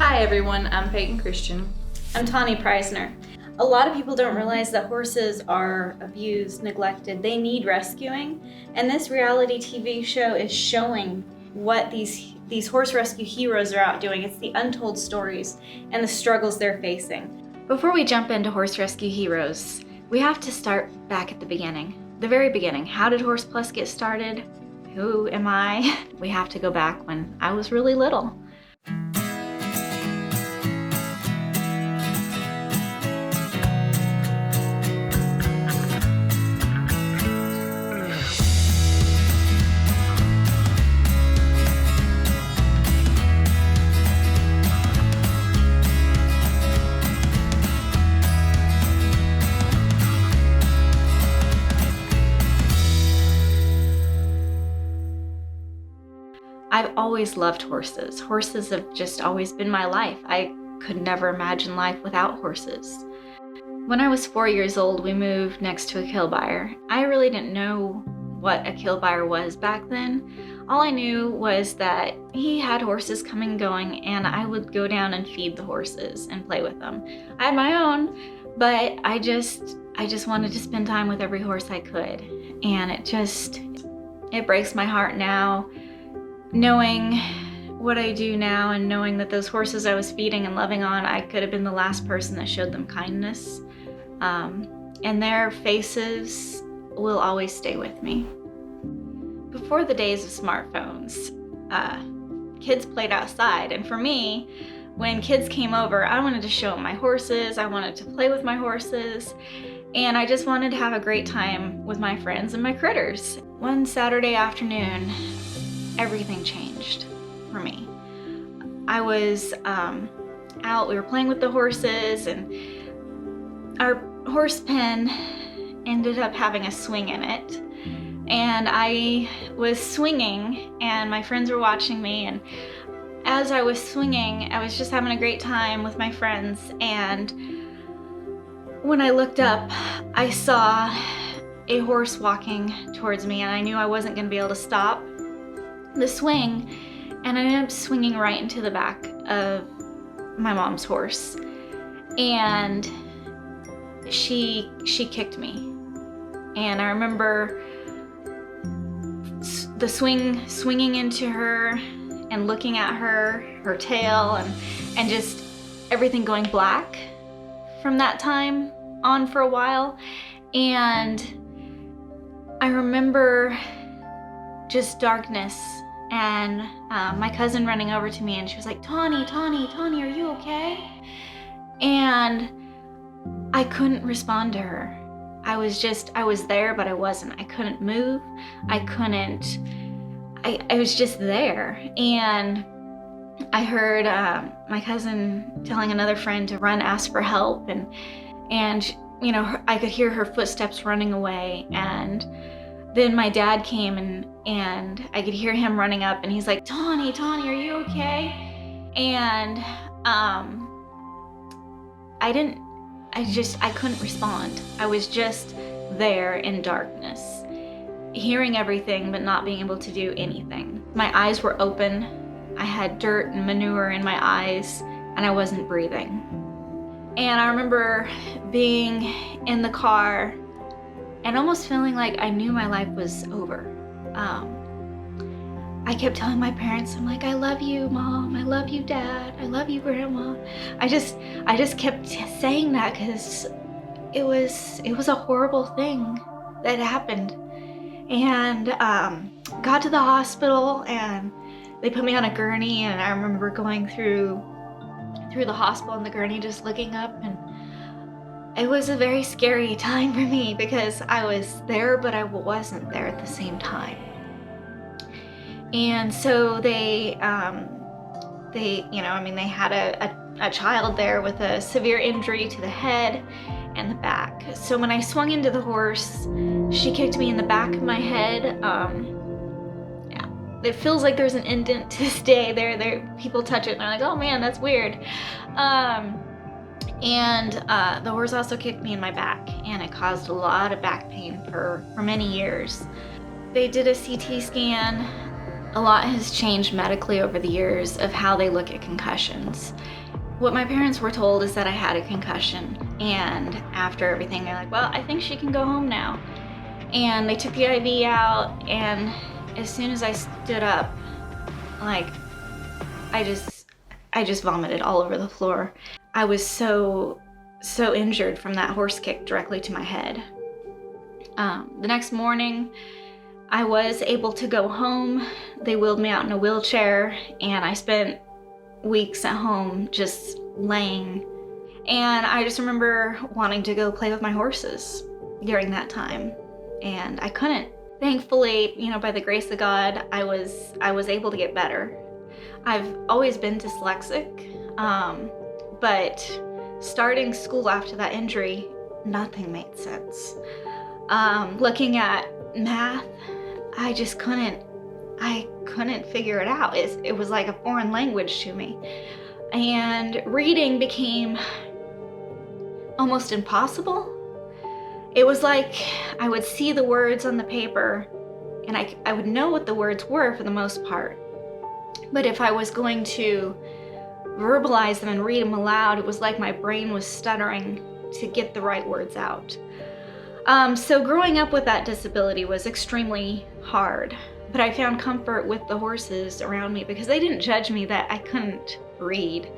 Hi everyone, I'm Peyton Christian. I'm Tawnee Preisner. A lot of people don't realize that horses are abused, neglected. They need rescuing, and this reality TV show is showing what these horse rescue heroes are out doing. It's the untold stories and the struggles they're facing. Before we jump into horse rescue heroes, we have to start back at the beginning. The very beginning. How did Horse Plus get started? Who am I? We have to go back when I was really little. I've always loved horses. Horses have just always been my life. I could never imagine life without horses. When I was 4 years old, we moved next to a kill buyer. I really didn't know what a kill buyer was back then. All I knew was that he had horses coming and going, and I would go down and feed the horses and play with them. I had my own, but I just wanted to spend time with every horse I could. And it breaks my heart now, knowing what I do now and knowing that those horses I was feeding and loving on, I could have been the last person that showed them kindness. And their faces will always stay with me. Before the days of smartphones, kids played outside. And for me, when kids came over, I wanted to show them my horses. I wanted to play with my horses. And I just wanted to have a great time with my friends and my critters. One Saturday afternoon, everything changed for me. I was out, we were playing with the horses, and our horse pen ended up having a swing in it. And I was swinging, and my friends were watching me, and as I was swinging, I was just having a great time with my friends, and when I looked up, I saw a horse walking towards me, and I knew I wasn't going to be able to stop the swing, and I ended up swinging right into the back of my mom's horse, and she kicked me. And I remember the swinging into her and looking at her tail, and just everything going black from that time on for a while. And I remember just darkness, and my cousin running over to me, and she was like, Tawny, are you okay? And I couldn't respond to her. I was there, but I wasn't. I couldn't move. I was just there. And I heard my cousin telling another friend to run, ask for help, and you know, I could hear her footsteps running away. And then my dad came, and I could hear him running up, and he's like, Tawny, are you okay? And I couldn't respond. I was just there in darkness, hearing everything but not being able to do anything. My eyes were open. I had dirt and manure in my eyes, and I wasn't breathing. And I remember being in the car and almost feeling like I knew my life was over. I kept telling my parents, I'm like, I love you, Mom. I love you, Dad. I love you, Grandma. I just kept saying that because it was a horrible thing that happened. And got to the hospital, and they put me on a gurney, and I remember going through the hospital in the gurney, just looking up, and it was a very scary time for me because I was there, but I wasn't there at the same time. And so they had a child there with a severe injury to the head and the back. So when I swung into the horse, she kicked me in the back of my head. Yeah, it feels like there's an indent to this day. There, people touch it and they're like, oh man, that's weird. And the horse also kicked me in my back, and it caused a lot of back pain for many years. They did a CT scan A lot has changed medically over the years of how they look at concussions. What my parents were told is that I had a concussion, and after everything, they're like, well, I think she can go home now. And they took the IV out, and as soon as I stood up, like, I just vomited all over the floor. I was so injured from that horse kick directly to my head. The next morning, I was able to go home. They wheeled me out in a wheelchair, and I spent weeks at home just laying. And I just remember wanting to go play with my horses during that time, and I couldn't. Thankfully, by the grace of God, I was able to get better. I've always been dyslexic, but starting school after that injury, nothing made sense. Looking at math, I just couldn't figure it out. It was like a foreign language to me. And reading became almost impossible. It was like I would see the words on the paper, and I would know what the words were for the most part. But if I was going to verbalize them and read them aloud, it was like my brain was stuttering to get the right words out. So growing up with that disability was extremely hard, but I found comfort with the horses around me because they didn't judge me that I couldn't read.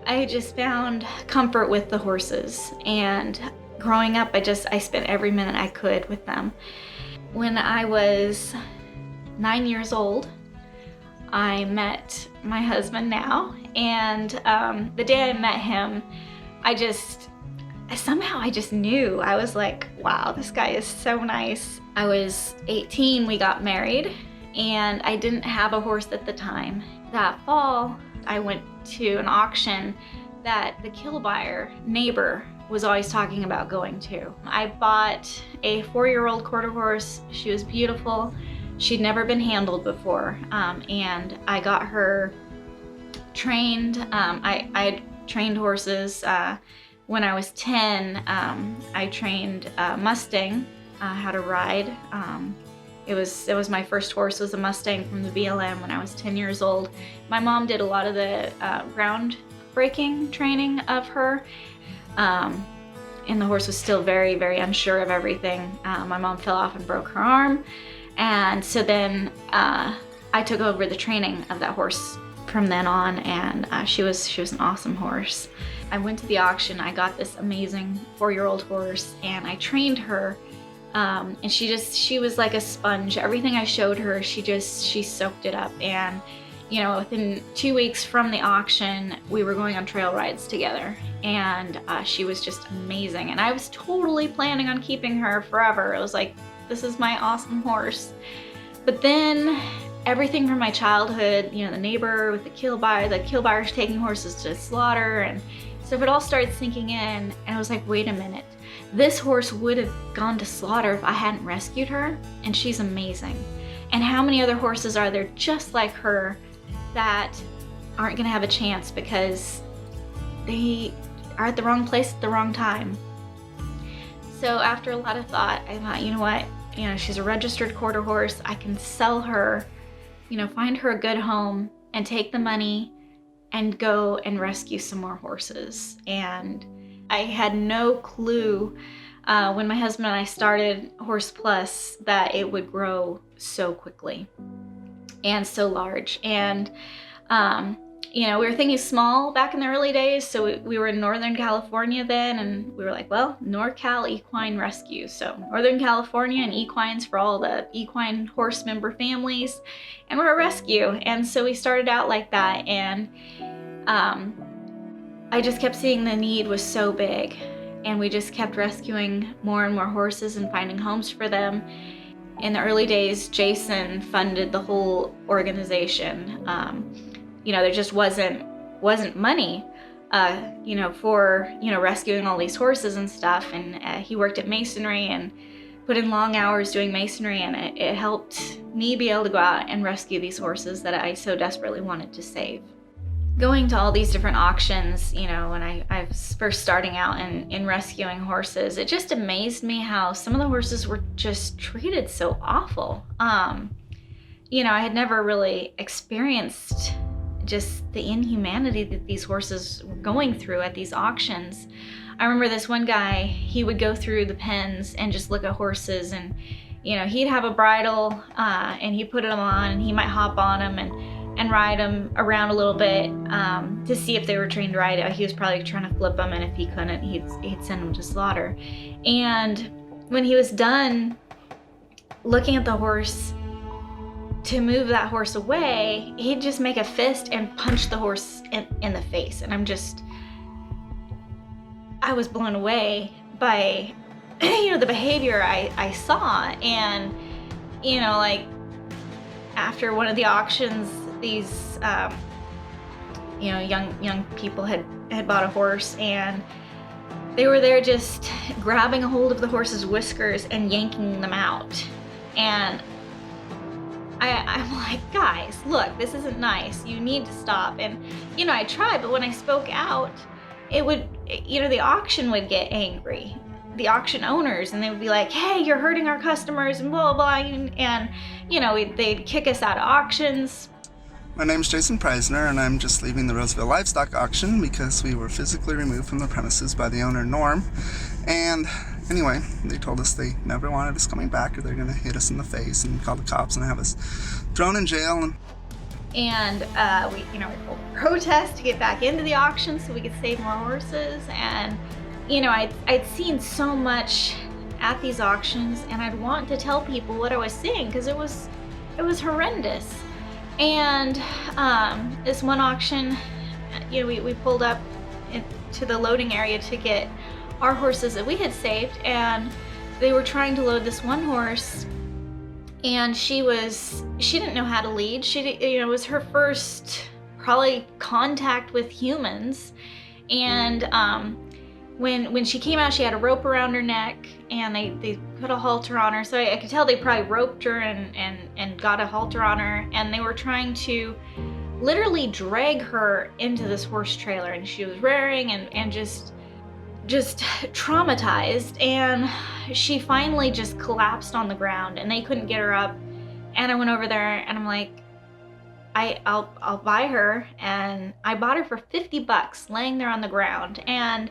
I just found comfort with the horses, and growing up, I spent every minute I could with them. When I was 9 years old, I met my husband now, and the day I met him, I just knew. I was like, wow, this guy is so nice. I was 18, we got married, and I didn't have a horse at the time. That fall, I went to an auction that the kill buyer neighbor was always talking about going to. I bought a 4-year-old quarter horse. She was beautiful. She'd never been handled before, and I got her trained. I had trained horses. When I was 10, I trained Mustang how to ride. It was my first horse, was a Mustang from the BLM when I was 10 years old. My mom did a lot of the groundbreaking training of her, and the horse was still very, very unsure of everything. My mom fell off and broke her arm, and so then I took over the training of that horse from then on, and she was an awesome horse. I went to the auction. I got this amazing 4-year-old horse, and I trained her, and she was like a sponge. Everything I showed her, she soaked it up. And within 2 weeks from the auction, we were going on trail rides together, and she was just amazing. And I was totally planning on keeping her forever. It was like, this is my awesome horse. But then everything from my childhood, the neighbor with the kill buyers taking horses to slaughter, and so it all started sinking in, and I was like, wait a minute. This horse would have gone to slaughter if I hadn't rescued her, and she's amazing. And how many other horses are there just like her that aren't gonna have a chance because they are at the wrong place at the wrong time? So after a lot of thought, I thought, you know what? She's a registered quarter horse. I can sell her, find her a good home and take the money and go and rescue some more horses. And I had no clue when my husband and I started Horse Plus that it would grow so quickly and so large. And we were thinking small back in the early days, so we were in Northern California then, and we were like, well, NorCal Equine Rescue. So Northern California and equines for all the equine horse member families, and we're a rescue. And so we started out like that, and I just kept seeing the need was so big, and we just kept rescuing more and more horses and finding homes for them. In the early days, Jason funded the whole organization. There just wasn't money, for, rescuing all these horses and stuff. And he worked at masonry and put in long hours doing masonry, and it helped me be able to go out and rescue these horses that I so desperately wanted to save. Going to all these different auctions, when I was first starting out in rescuing horses, it just amazed me how some of the horses were just treated so awful. I had never really experienced just the inhumanity that these horses were going through at these auctions. I remember this one guy, he would go through the pens and just look at horses, and he'd have a bridle and he'd put them on, and he might hop on them and ride them around a little bit to see if they were trained right. He was probably trying to flip them, and if he couldn't, he'd send them to slaughter. And when he was done looking at the horse to move that horse away, he'd just make a fist and punch the horse in the face. And I was blown away by the behavior I saw. And like after one of the auctions, these young people had bought a horse, and they were there just grabbing a hold of the horse's whiskers and yanking them out. And I'm like, guys, look, this isn't nice. You need to stop. And I tried, but when I spoke out, it would, the auction would get angry, the auction owners, and they would be like, hey, you're hurting our customers and blah, blah, and they'd kick us out of auctions. My name's Jason Preisner, and I'm just leaving the Roseville Livestock Auction because we were physically removed from the premises by the owner, Norm. And anyway, they told us they never wanted us coming back, or they're going to hit us in the face and call the cops and have us thrown in jail. And we pulled a protest to get back into the auction so we could save more horses. And I'd seen so much at these auctions, and I'd want to tell people what I was seeing because it was horrendous. And this one auction, we pulled up to the loading area to get our horses that we had saved, and they were trying to load this one horse, and she didn't know how to lead. It was her first probably contact with humans. And when she came out, she had a rope around her neck, and they put a halter on her. So I could tell they probably roped her and got a halter on her, and they were trying to literally drag her into this horse trailer, and she was rearing and just traumatized. And she finally just collapsed on the ground, and they couldn't get her up. And I went over there, and I'm like, I'll buy her. And I bought her for $50 laying there on the ground. And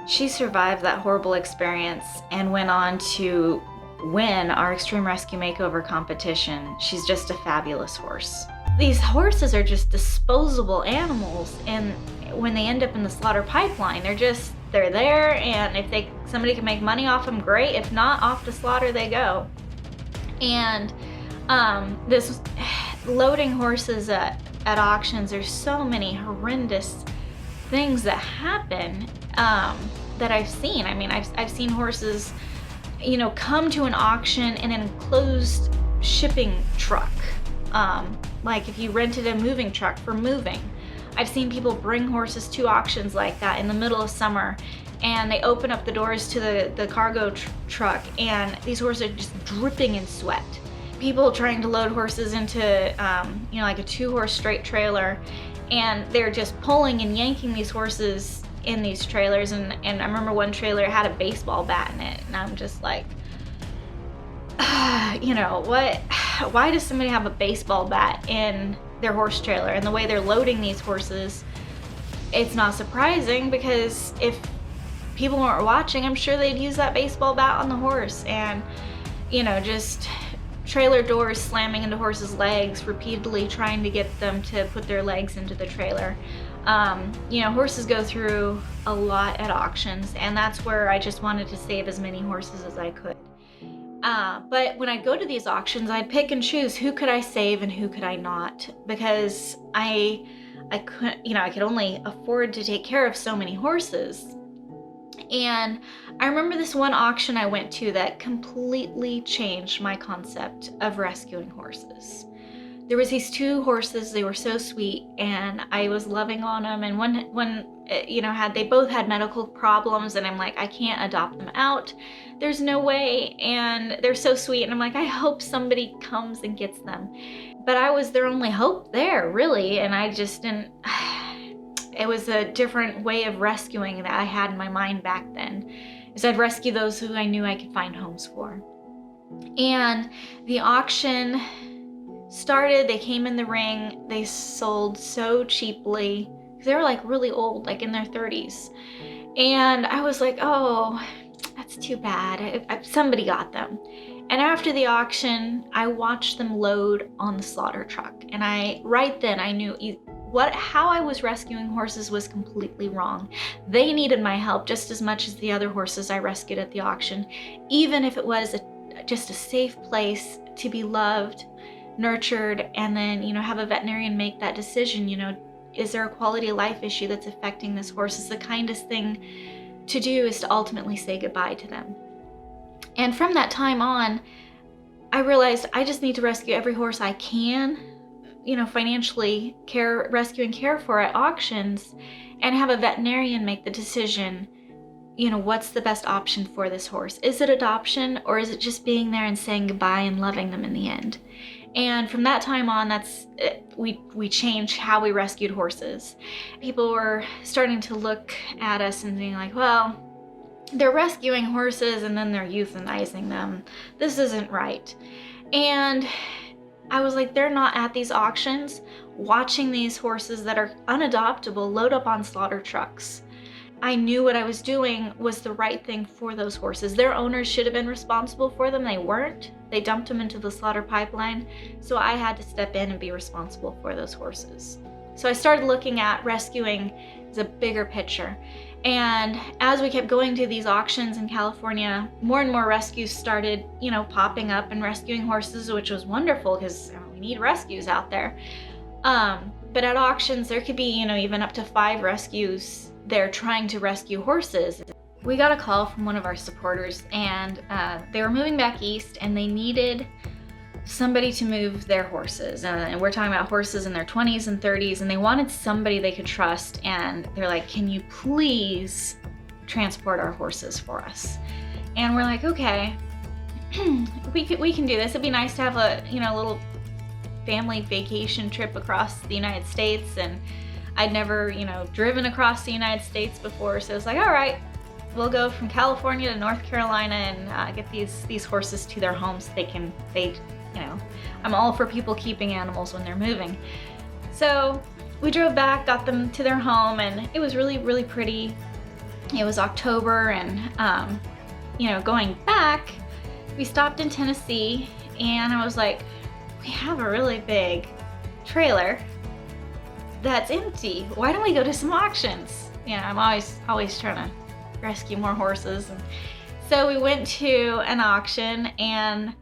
she survived that horrible experience and went on to win our Extreme Rescue Makeover competition. She's just a fabulous horse. These horses are just disposable animals, and when they end up in the slaughter pipeline, they're there, and if somebody can make money off them, great. If not, off to slaughter they go. And this loading horses at auctions, there's so many horrendous things that happen that I've seen. I mean, I've seen horses, come to an auction in an enclosed shipping truck. Like if you rented a moving truck for moving. I've seen people bring horses to auctions like that in the middle of summer, and they open up the doors to the cargo truck, and these horses are just dripping in sweat. People trying to load horses into, like a 2-horse straight trailer, and they're just pulling and yanking these horses in these trailers. And I remember one trailer had a baseball bat in it, and I'm just like, what? Why does somebody have a baseball bat in their horse trailer? And the way they're loading these horses, it's not surprising, because if people weren't watching, I'm sure they'd use that baseball bat on the horse. And just trailer doors slamming into horses' legs repeatedly, trying to get them to put their legs into the trailer. Horses go through a lot at auctions, and that's where I just wanted to save as many horses as I could. But when I go to these auctions, I'd pick and choose who could I save and who could I not, because I could only afford to take care of so many horses. And I remember this one auction I went to that completely changed my concept of rescuing horses. There was these 2 horses, they were so sweet, and I was loving on them, and they both had medical problems, and I'm like, I can't adopt them out. There's no way, and they're so sweet, and I'm like, I hope somebody comes and gets them. But I was their only hope there, really, and I just didn't, it was a different way of rescuing that I had in my mind back then, is I'd rescue those who I knew I could find homes for. And the auction started, they came in the ring, they sold so cheaply. They were like really old, like in their 30s. And I was like, oh, that's too bad. Somebody got them. And after the auction, I watched them load on the slaughter truck. And right then I knew how I was rescuing horses was completely wrong. They needed my help just as much as the other horses I rescued at the auction, even if it was just a safe place to be loved, nurtured, and then, have a veterinarian make that decision. Is there a quality of life issue that's affecting this horse? Is the kindest thing to do is to ultimately say goodbye to them. And from that time on, I realized I just need to rescue every horse I can, financially rescue and care for at auctions, and have a veterinarian make the decision, what's the best option for this horse? Is it adoption, or is it just being there and saying goodbye and loving them in the end? And from that time on, we changed how we rescued horses. People were starting to look at us and being like, well, they're rescuing horses and then they're euthanizing them. This isn't right. And I was like, they're not at these auctions watching these horses that are unadoptable load up on slaughter trucks. I knew what I was doing was the right thing for those horses. Their owners should have been responsible for them. They weren't. They dumped them into the slaughter pipeline. So I had to step in and be responsible for those horses. So I started looking at rescuing as a bigger picture. And as we kept going to these auctions in California, more and more rescues started, popping up and rescuing horses, which was wonderful because we need rescues out there. But at auctions, there could be, even up to 5 rescues there trying to rescue horses. We got a call from one of our supporters, and they were moving back east and they needed somebody to move their horses. And we're talking about horses in their 20s and 30s, and they wanted somebody they could trust. And they're like, can you please transport our horses for us? And we're like, okay, we can do this. It'd be nice to have a little family vacation trip across the United States. And I'd never, driven across the United States before, so it was like, all right, we'll go from California to North Carolina and get these horses to their homes. I'm all for people keeping animals when they're moving. So we drove back, got them to their home, and it was really, really pretty. It was October, and going back, we stopped in Tennessee, and I was like, we have a really big trailer that's empty. Why don't we go to some auctions? I'm always trying to rescue more horses. And so we went to an auction, and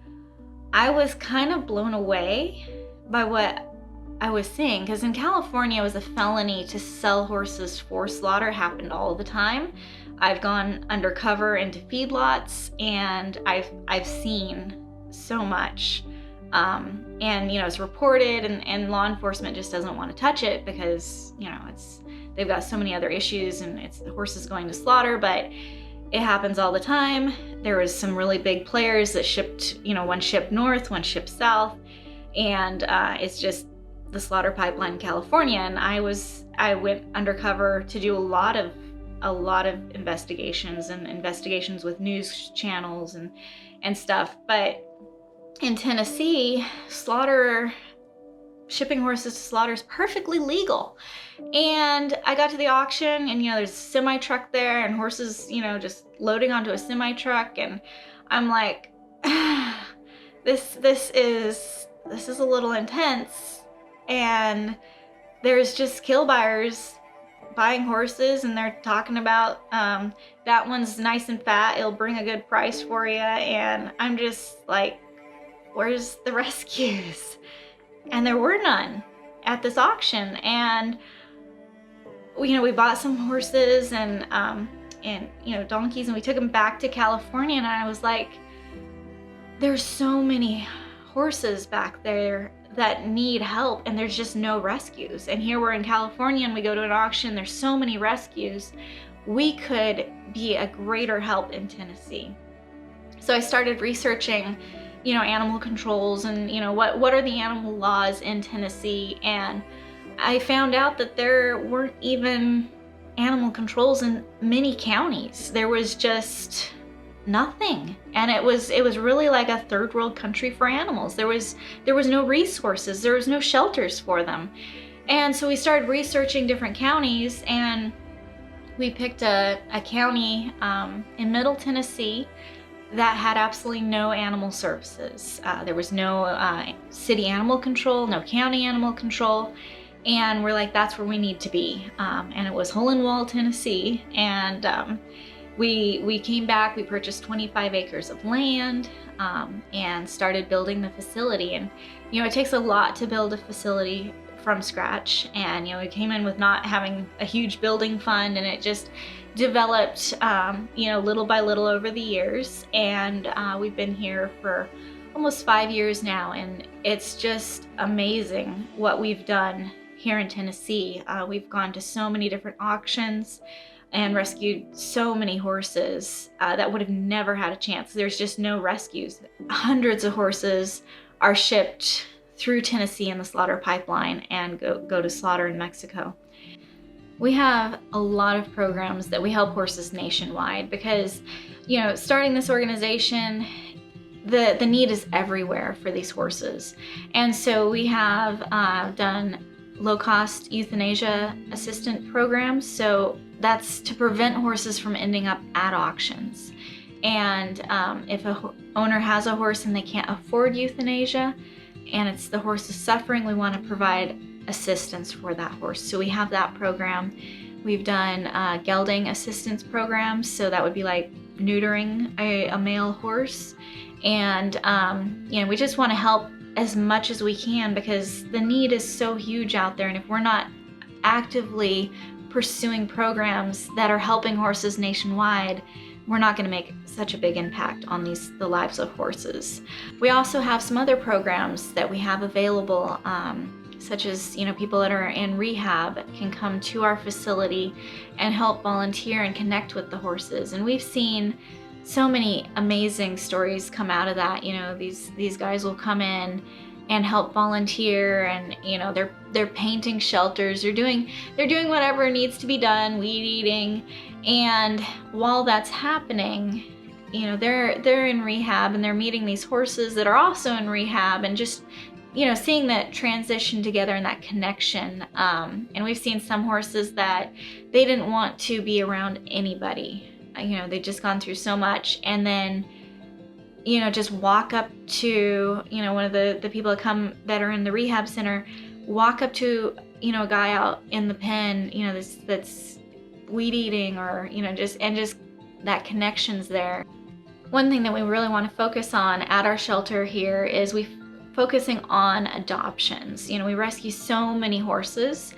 I was kind of blown away by what I was seeing, because in California it was a felony to sell horses for slaughter. It happened all the time. I've gone undercover into feedlots, and I've seen so much. And it's reported, and law enforcement just doesn't want to touch it because they've got so many other issues, and it's the horses going to slaughter. But it happens all the time. There was some really big players that shipped, one shipped north, one shipped south, and it's just the slaughter pipeline in California. And I went undercover to do a lot of investigations with news channels and stuff. But in Tennessee, shipping horses to slaughter is perfectly legal. And I got to the auction, and there's a semi truck there, and horses, just loading onto a semi truck, and I'm like, this is a little intense. And there's just kill buyers buying horses, and they're talking about that one's nice and fat, it'll bring a good price for you. And I'm just like, where's the rescues? And there were none at this auction. And we bought some horses and donkeys, and we took them back to California. And I was like, there's so many horses back there that need help, and there's just no rescues. And here we're in California, and we go to an auction, there's so many rescues. We could be a greater help in Tennessee. So I started researching animal controls and what are the animal laws in Tennessee. And I found out that there weren't even animal controls in many counties. There was just nothing. And it was really like a third world country for animals. There was no resources, there was no shelters for them. And so we started researching different counties, and we picked a county in Middle Tennessee that had absolutely no animal services. There was no city animal control, no county animal control. And we're like, that's where we need to be. And it was Hohenwald, Tennessee. And we came back, we purchased 25 acres of land and started building the facility. And, it takes a lot to build a facility from scratch. And, we came in with not having a huge building fund, and it just developed, little by little over the years. And we've been here for almost 5 years now. And it's just amazing what we've done here in Tennessee. We've gone to so many different auctions and rescued so many horses that would have never had a chance. There's just no rescues. Hundreds of horses are shipped through Tennessee in the slaughter pipeline and go to slaughter in Mexico. We have a lot of programs that we help horses nationwide because, starting this organization, the need is everywhere for these horses. And so we have done low-cost euthanasia assistant programs. So that's to prevent horses from ending up at auctions. And if a owner has a horse and they can't afford euthanasia and it's the horse is suffering, we want to provide assistance for that horse. So we have that program. We've done gelding assistance programs. So that would be like neutering a male horse. And, we just want to help as much as we can because the need is so huge out there. And if we're not actively pursuing programs that are helping horses nationwide, we're not going to make such a big impact on the lives of horses. We also have some other programs that we have available, such as, people that are in rehab can come to our facility and help volunteer and connect with the horses. And we've seen so many amazing stories come out of that. These guys will come in and help volunteer, and they're painting shelters, they're doing whatever needs to be done, weed eating. And while that's happening, they're in rehab and they're meeting these horses that are also in rehab, and just seeing that transition together and that connection. And we've seen some horses that they didn't want to be around anybody. They'd just gone through so much, and then, just walk up to, one of the people that are in the rehab center, walk up to, a guy out in the pen, that's weed eating, or, just that connection's there. One thing that we really want to focus on at our shelter here is focusing on adoptions. We rescue so many horses,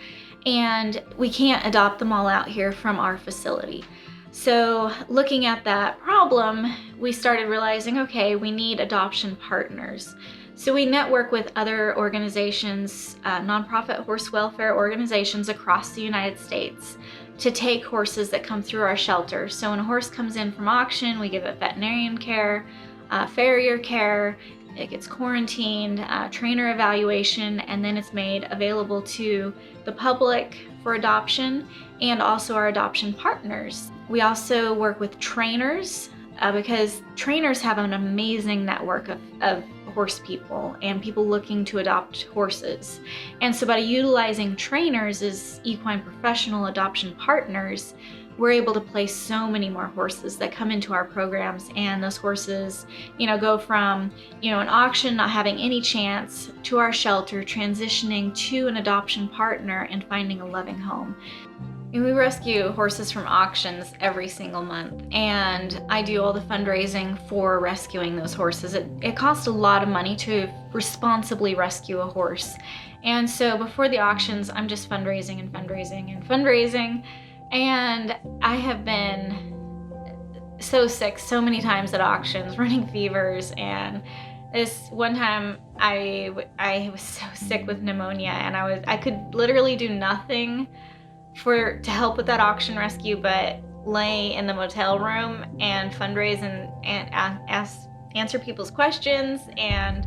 and we can't adopt them all out here from our facility. So looking at that problem, we started realizing, okay, we need adoption partners. So we network with other organizations, nonprofit horse welfare organizations across the United States to take horses that come through our shelter. So when a horse comes in from auction, we give it veterinarian care, farrier care, it gets quarantined, trainer evaluation, and then it's made available to the public for adoption and also our adoption partners. We also work with trainers because trainers have an amazing network of horse people and people looking to adopt horses. And so by utilizing trainers as equine professional adoption partners, we're able to place so many more horses that come into our programs, and those horses, go from, an auction not having any chance to our shelter, transitioning to an adoption partner and finding a loving home. And we rescue horses from auctions every single month, and I do all the fundraising for rescuing those horses. It costs a lot of money to responsibly rescue a horse. And so before the auctions, I'm just fundraising and fundraising and fundraising. And I have been so sick so many times at auctions, running fevers. And this one time I was so sick with pneumonia, and I could literally do nothing to help with that auction rescue but lay in the motel room and fundraise and answer people's questions. And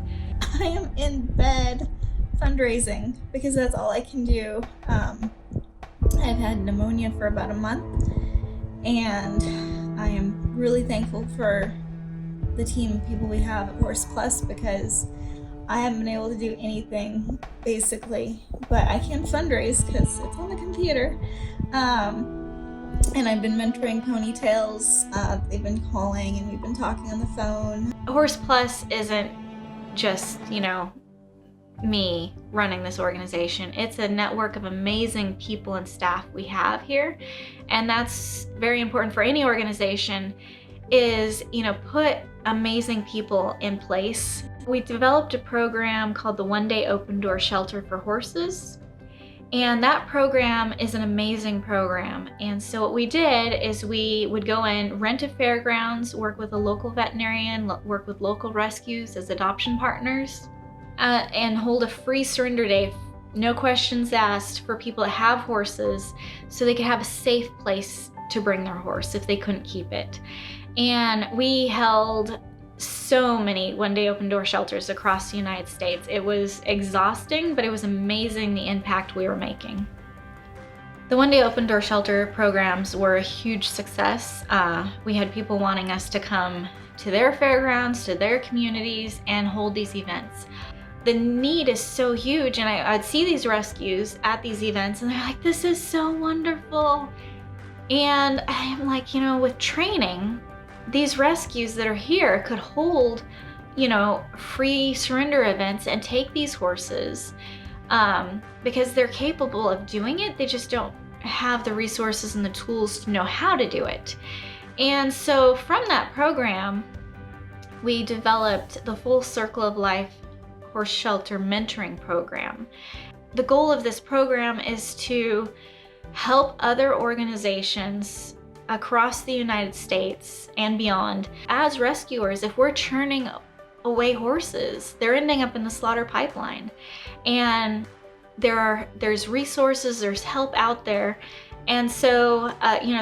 I am in bed fundraising because that's all I can do. I've had pneumonia for about a month, and I am really thankful for the team of people we have at Horse Plus, because I haven't been able to do anything basically, but I can fundraise because it's on the computer. And I've been mentoring ponytails. They've been calling and we've been talking on the phone. Horse Plus isn't just, me running this organization. It's a network of amazing people and staff we have here. And that's very important for any organization is, put amazing people in place. We developed a program called the One Day Open Door Shelter for Horses. And that program is an amazing program. And so what we did is we would go in, rent a fairgrounds, work with a local veterinarian, work with local rescues as adoption partners, and hold a free surrender day, no questions asked, for people that have horses so they could have a safe place to bring their horse if they couldn't keep it. And we held so many one-day open-door shelters across the United States. It was exhausting, but it was amazing the impact we were making. The one-day open-door shelter programs were a huge success. We had people wanting us to come to their fairgrounds, to their communities, and hold these events. The need is so huge, and I'd see these rescues at these events, and they're like, "This is so wonderful." And I'm like, with training, these rescues that are here could hold, free surrender events and take these horses because they're capable of doing it. They just don't have the resources and the tools to know how to do it. And so from that program, we developed the Full Circle of Life Horse Shelter Mentoring Program. The goal of this program is to help other organizations across the United States and beyond. As rescuers, if we're churning away horses, they're ending up in the slaughter pipeline. And there's resources, there's help out there. And so,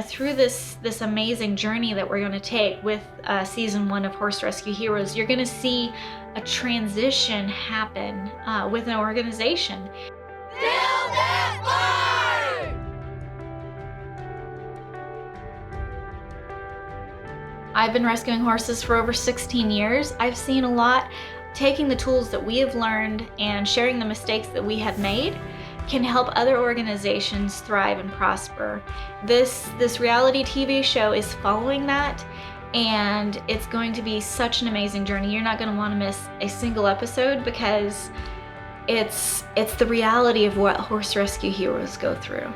through this amazing journey that we're gonna take with season 1 of Horse Rescue Heroes, you're gonna see a transition happen with an organization. I've been rescuing horses for over 16 years. I've seen a lot. Taking the tools that we have learned and sharing the mistakes that we have made can help other organizations thrive and prosper. This reality TV show is following that, and it's going to be such an amazing journey. You're not going to want to miss a single episode because it's the reality of what Horse Rescue Heroes go through.